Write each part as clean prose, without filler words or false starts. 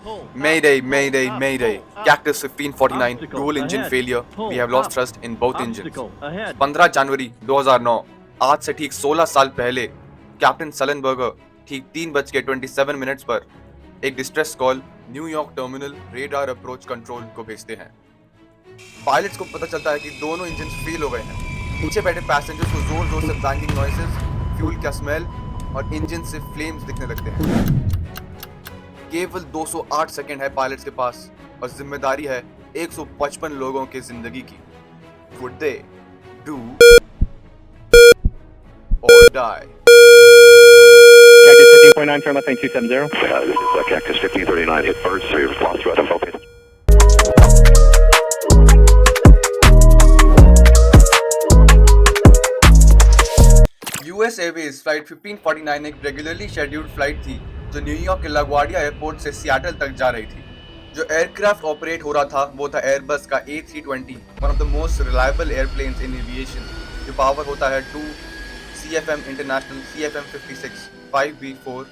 Mayday, mayday, mayday. Cactus 1549, dual engine failure. We have lost thrust in both engines. 15 जनवरी 2009, आज से ठीक 16 साल पहले कैप्टन सलेनबर्गर ठीक 3:27 पर एक distress call New York terminal radar approach control को भेजते हैं। पायलट्स को पता चलता है कि दोनों इंजन फेल हो गए हैं। पीछे बैठे पैसेंजर्स को जोर जोर से बैंगिंग नॉइसेस, फ्यूल का स्मेल और इंजन से फ्लेम्स दिखने लगते हैं। केवल 208 सेकंड है पायलट्स के पास और जिम्मेदारी है 155 लोगों की जिंदगी की। Would they do or die? Cactus 15.9, turn left lane 270. This is Cactus 1539, hit birds, so you've lost thrust and focus. US Airways flight 1549 एक रेगुलरली शेड्यूल्ड फ्लाइट थी जो न्यूयॉर्क के लाग्वार्डिया एयरपोर्ट से सियाटल तक जा रही थी। जो एयरक्राफ्ट ऑपरेट हो रहा था वो था एयरबस का A320, one of the most reliable airplanes in aviation, जो पावर होता है 2 CFM international CFM56 5B4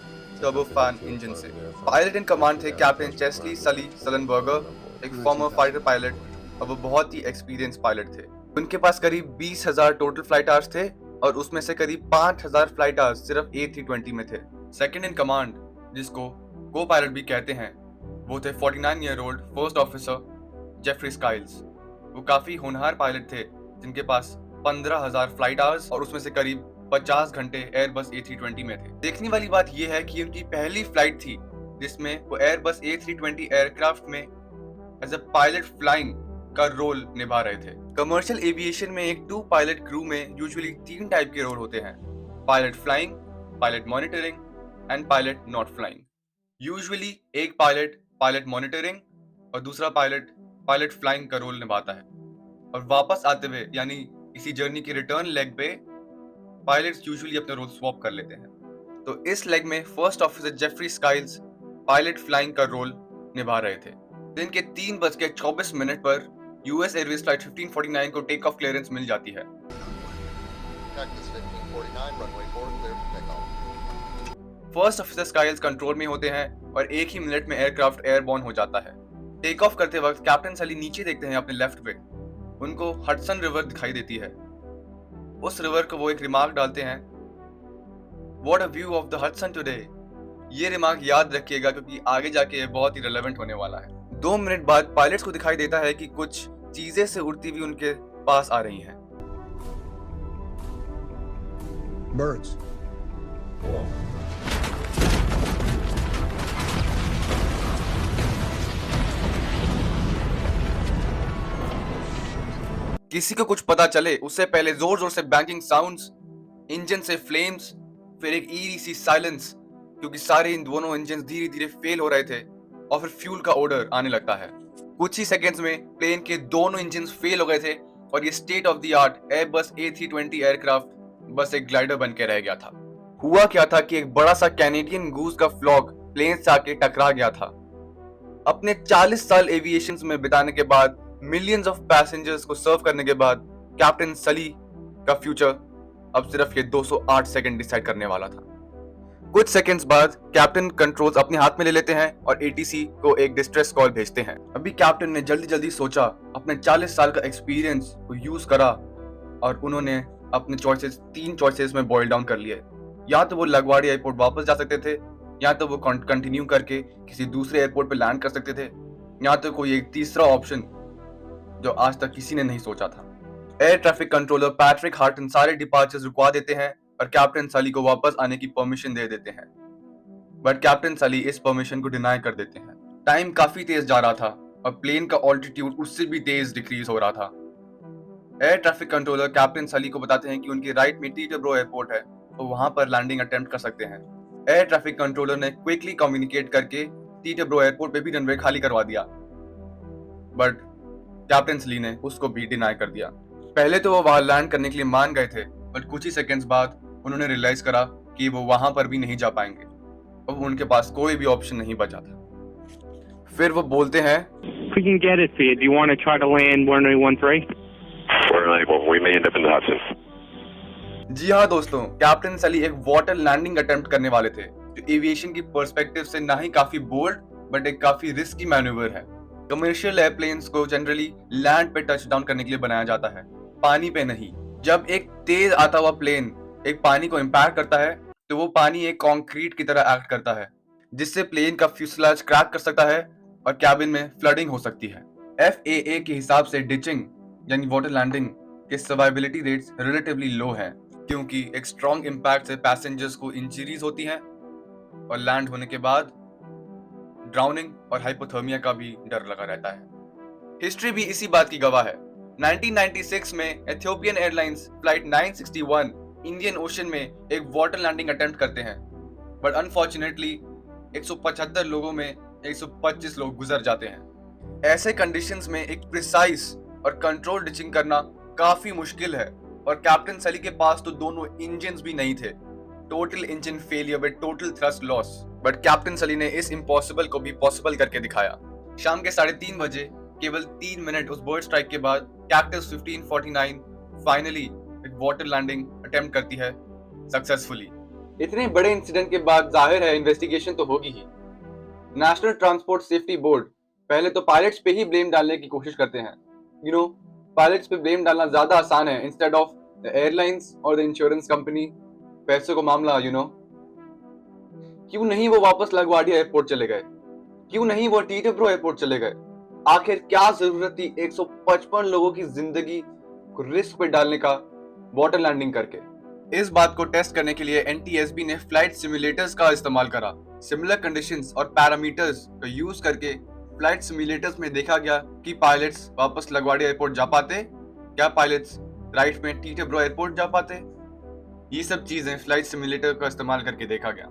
turbofan engine से। पायलट इन कमांड थे कैप्टन चेस्ली सली सलेनबर्गर, एक फॉर्मर फाइटर पायलट, और वो बहुत ही एक्सपीरियंस पायलट थे। उनके पास करीब 20,000 टोटल फ्लाइट आवर्स थे और उसमें से करीब 5,000 फ्लाइट आवर्स सिर्फ A320 में थे। सेकंड इन कमांड, जिसको को पायलट भी कहते हैं, वो थे 49-year-old फर्स्ट ऑफिसर जेफरी स्काइल्स। वो काफी होनहार पायलट थे जिनके पास 15,000 फ्लाइट आवर्स और उसमें से करीब 50 घंटे एयरबस A320 में थे। देखने वाली बात यह है कि उनकी पहली फ्लाइट थी जिसमें वो एयरबस A320 एयरक्राफ्ट में एज अ पायलट फ्लाइंग का रोल निभा रहे थे। कमर्शियल एविएशन में एक 2 पायलट क्रू में यूजुअली 3 टाइप के रोल होते हैं: pilot flying, pilot monitoring and pilot not flying. Usually एक पायलट पायलट मॉनिटरिंग और दूसरा पायलट पायलट फ्लाइंग का रोल निभाता है, और वापस आते हुए यानी इसी जर्नी के रिटर्न लेग पे पायलट्स यूजुअली अपने रोल स्वैप कर लेते हैं। तो इस लेग में first officer Jeffrey Skiles pilot flying का रोल निभा रहे थे। दिन के 3:24 पर यूएस एयरवेज फ्लाइट 1549 को टेक ऑफ क्लियरेंस मिल जाती है। Cactus 1549, runway 4, clear for takeoff. First officer Skiles control में होते हैं और एक ही मिनट में एयरक्राफ्ट एयरबॉर्न हो जाता है। टेक ऑफ करते वक्त कैप्टन सली नीचे देखते हैं अपने लेफ्ट पे, उनको हडसन रिवर दिखाई देती है। उस रिवर को वो एक रिमार्क डालते हैं, what a view of the Hudson today. ये रिमार्क याद रखिएगा क्योंकि आगे जाके ये बहुत ही रेलेवेंट होने वाला है। 2 मिनट बाद पायलट्स को दिखाई देता है कि कुछ चीजें से उड़ती हुई उनके पास आ रही हैं। Birds. किसी को कुछ पता चले उससे पहले जोर जोर से बैंकिंग साउंड्स, इंजन से फ्लेम्स, फिर एक ईरी सी साइलेंस क्योंकि सारे इन दोनों इंजन धीरे धीरे फेल हो रहे थे, और फिर फ्यूल का ऑर्डर आने लगता है। कुछ ही सेकंड्स में प्लेन के दोनों इंजन फेल हो गए थे और ये state of the art Airbus A320 aircraft बस एक ग्लाइडर बन के रह गया था। हुआ क्या था कि एक बड़ा सा कैनेडियन गूस का फ्लॉक प्लेन से आके टकरा गया था। अपने 40 साल एविएशन में बिताने के बाद, मिलियंस ऑफ पैसेंजर्स को सर्व करने के बाद, कैप्टन सली का फ्यूचर अब सिर्फ ये 208 सेकंड डिसाइड करने वाला था। कुछ सेकंड्स बाद कैप्टन कंट्रोल्स अपने हाथ में ले लेते हैं और ATC को एक डिस्ट्रेस कॉल भेजते हैं। अभी कैप्टन ने जल्दी जल्दी सोचा, अपने 40 साल का एक्सपीरियंस को यूज करा और उन्होंने अपने चॉइसेस 3 चॉइसेस में बॉइल डाउन कर लिए। या तो वो लाग्वार्डिया एयरपोर्ट वापस जा सकते थे, या तो वो कंटिन्यू करके किसी दूसरे एयरपोर्ट पे लैंड कर सकते थे, या तो कोई एक तीसरा ऑप्शन जो आज तक किसी ने नहीं सोचा था। Air traffic controller Patrick Horton सारे डिपार्चर्स रुकवा देते हैं और कैप्टन सली को वापस आने की परमिशन दे देते हैं, बट कैप्टन सली इस परमिशन को डिनाई कर देते हैं। टाइम काफी तेज जा रहा था और प्लेन का ऑल्टीट्यूड उससे भी तेज डिक्रीज हो रहा था। एयर ट्रैफिक कंट्रोलर कैप्टन सली को बताते हैं कि उनकी राइट में टीटरब्रो एयरपोर्ट है, तो वहां पर लैंडिंग अटेम्प्ट कर सकते हैं। एयर ट्रैफिक कंट्रोलर ने क्विकली कम्युनिकेट करके टीटरब्रो एयरपोर्ट पे भी रनवे खाली करवा दिया, बट कैप्टन सली ने उसको भी डिनाई कर दिया। पहले तो वो वहां लैंड करने के लिए मान गए थे, बट कुछ ही सेकंड्स बाद उन्होंने रियलाइज करा कि वो वहां पर भी नहीं जा पाएंगे, अब उनके पास कोई भी ऑप्शन नहीं बचा था। फिर वो बोलते हैं, We can get it to you. Do you want to try to land 1813? We may end up in the Hudson. जी हाँ दोस्तों, कैप्टन सली एक वाटर लैंडिंग अटेम्प्ट करने वाले थे जो एविएशन की पर्सपेक्टिव से ना ही काफी बोल्ड बट एक काफी रिस्की मैन्यूवर है। कमर्शियल एयरप्लेन्स को जनरली लैंड पे टच डाउन करने के लिए बनाया जाता है, पानी पे नहीं। जब एक तेज आता हुआ प्लेन एक पानी को इम्पैक्ट करता है तो वो पानी एक कंक्रीट की तरह एक्ट करता है, जिससे प्लेन का फ्यूसलाज क्रैक कर सकता है और कैबिन में फ्लडिंग हो सकती है। FAA के हिसाब से डिचिंग यानी वाटर लैंडिंग के सर्वाइबिलिटी रेट्स रिलेटिवली लो हैं, क्योंकि एक स्ट्रॉन्ग इम्पैक्ट से पैसेंजर्स को इंजरीज होती हैं और लैंड होने के बाद ड्राउनिंग और हाइपोथर्मिया का भी डर लगा रहता है। हिस्ट्री भी इसी बात की गवाह है। 1996 में Ethiopian airlines flight 961 Indian ocean में एक वाटर लैंडिंग अटेम्प्ट करते हैं, बट अनफॉर्चुनेटली 175 लोगों में 125 लोग गुजर जाते हैं। ऐसे कंडीशंस में एक प्रिसाइज और कंट्रोल डिचिंग करना काफी मुश्किल है और कैप्टन सली के पास तो दोनों इंजन्स भी नहीं थे। Total engine failure with total thrust loss, but captain सली ने इस इम्पॉसिबल को भी पॉसिबल करके दिखाया। शाम के 3:30 बजे केवल 3 मिनट उस बर्ड स्ट्राइक के बाद कैक्टस 1549 फाइनली एक वाटर लैंडिंग अटेम्प्ट करती है सक्सेसफुली। इतने बड़े इंसिडेंट के बाद जाहिर है इन्वेस्टिगेशन तो होगी ही। नेशनल ट्रांसपोर्ट सेफ्टी बोर्ड पहले तो पायलट्स पे ही ब्लेम डालने की कोशिश करते हैं। पायलट्स पे ब्लेम डालना ज्यादा आसान है इंस्टेड ऑफ द एयरलाइंस और द इंश्योरेंस कंपनी। पैसों का मामला क्यों नहीं वो वापस लगवाडिया एयरपोर्ट चले गए? क्यों नहीं वो टीटब्रो एयरपोर्ट चले गए? आखिर क्या जरूरत थी 155 लोगों की जिंदगी को रिस्क पे डालने का वाटर लैंडिंग करके? इस बात को टेस्ट करने के लिए NTSB ने फ्लाइट सिमुलेटर्स का इस्तेमाल करा। सिमिलर कंडीशंस और पैरामीटर्स को यूज करके फ्लाइट सिमुलेटर्स में देखा गया कि पायलट्स वापस लगवाडिया एयरपोर्ट जा पाते, क्या पायलट्स राइट में टीटब्रो एयरपोर्ट जा पाते। ये सब चीजें फ्लाइट सिमुलेटर का इस्तेमाल करके देखा गया।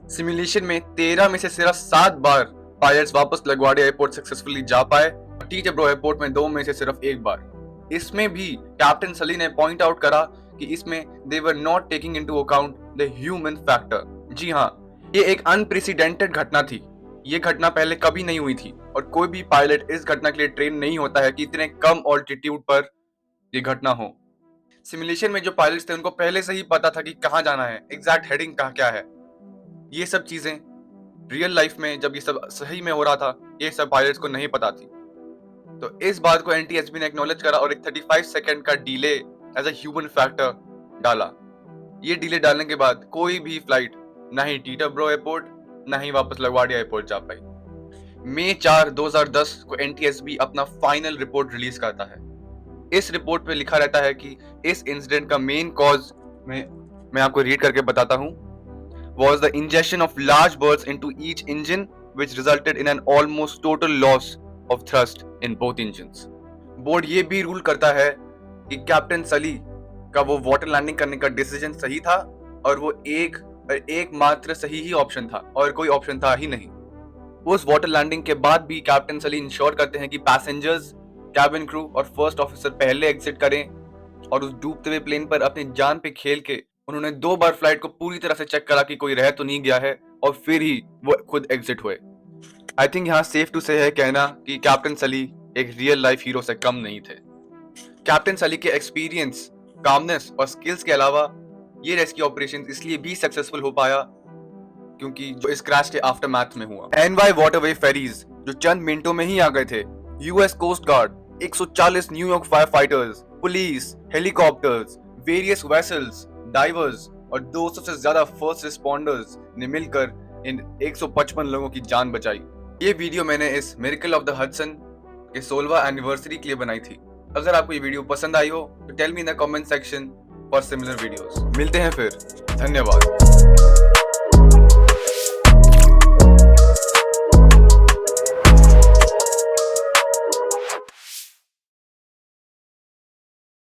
सिमुलेशन में 13 में से सिर्फ 7 बार पायलट्स वापस लगवाडिया एयरपोर्ट सक्सेसफुली जा पाए और टीटब्रो एयरपोर्ट में 2 में से सिर्फ 1 बार। इसमें भी कैप्टन सली ने पॉइंट आउट करा कि इसमें they were not taking into account the human factor. जी हाँ, ये एक अनप्रेसिडेंटेड घटना थी। ये घटना पहले कभी नहीं हुई थी और कोई भी पायलट इस घटना के लिए ट्रेन नहीं होता है कि इतने कम ऑल्टीट्यूड पर ये घटना हो। सिमुलेशन में जो पायलट्स थे उनको पहले से ही पता था कि कहाँ जाना है, एग्जैक्ट हेडिंग कहाँ क्या है। ये सब चीजें रियल लाइफ में जब ये सब सही में हो रहा था, ये सब पायलट्स को नहीं पता थी। तो इस बात को NTSB ने एक्नॉलेज करा और एक 35 सेकंड का delay as a human factor डाला। ये डिले डालने के बाद कोई भी फ्लाइट ना ही टीटब्रो एयरपोर्ट ना ही वापस लगवाडिया एयरपोर्ट जा पाई। मई 4, 2010 को NTSB अपना फाइनल रिपोर्ट रिलीज करता है। इस रिपोर्ट पे लिखा रहता है कि इस इंसिडेंट का मेन कॉज मैं आपको रीड करके बताता हूँ, was the ingestion of large birds into each engine which resulted in an almost total loss of thrust in both engines. Board ये भी रूल करता है कि कैप्टन सली का वो वाटर लैंडिंग करने का डिसीजन सही था और वो एक मात्र सही ही ऑप्शन था और कोई ऑप्शन था ही नहीं। उस वाटर लैंडिंग के बाद भी कैप्टन सली इंश्योर करते हैं कि पैसेंजर्स, कैबिन क्रू और फर्स्ट ऑफिसर पहले एग्जिट करें और उस डूबते हुए प्लेन पर अपनी जान पे खेल के उन्होंने 2 बार फ्लाइट को पूरी तरह से चेक करा कि कोई रह तो नहीं गया है और फिर ही वो खुद एग्जिट हुए। आई थिंक यहाँ सेफ टू से है कहना कि कैप्टन सली एक रियल लाइफ हीरो से कम नहीं थे। कैप्टन सली के एक्सपीरियंस, कामनेस और स्किल्स के अलावा ये रेस्क्यू ऑपरेशन इसलिए भी सक्सेसफुल हो पाया क्योंकि जो इस क्रैश के आफ्टरमैथ में हुआ। NY वाटरवे फेरीज जो चंद मिनटों में ही आ गए थे, US coast guard, 140 New York firefighters, police, helicopters, various vessels, divers और 200 से ज्यादा फर्स्ट रिस्पॉन्डर्स ने मिलकर इन 155 लोगों की जान बचाई। ये वीडियो मैंने इस मिरेकल ऑफ द हडसन के 16वां एनिवर्सरी के लिए बनाई थी। अगर आपको ये वीडियो पसंद आई हो तो tell me in the comment section for similar videos. मिलते हैं फिर, धन्यवाद।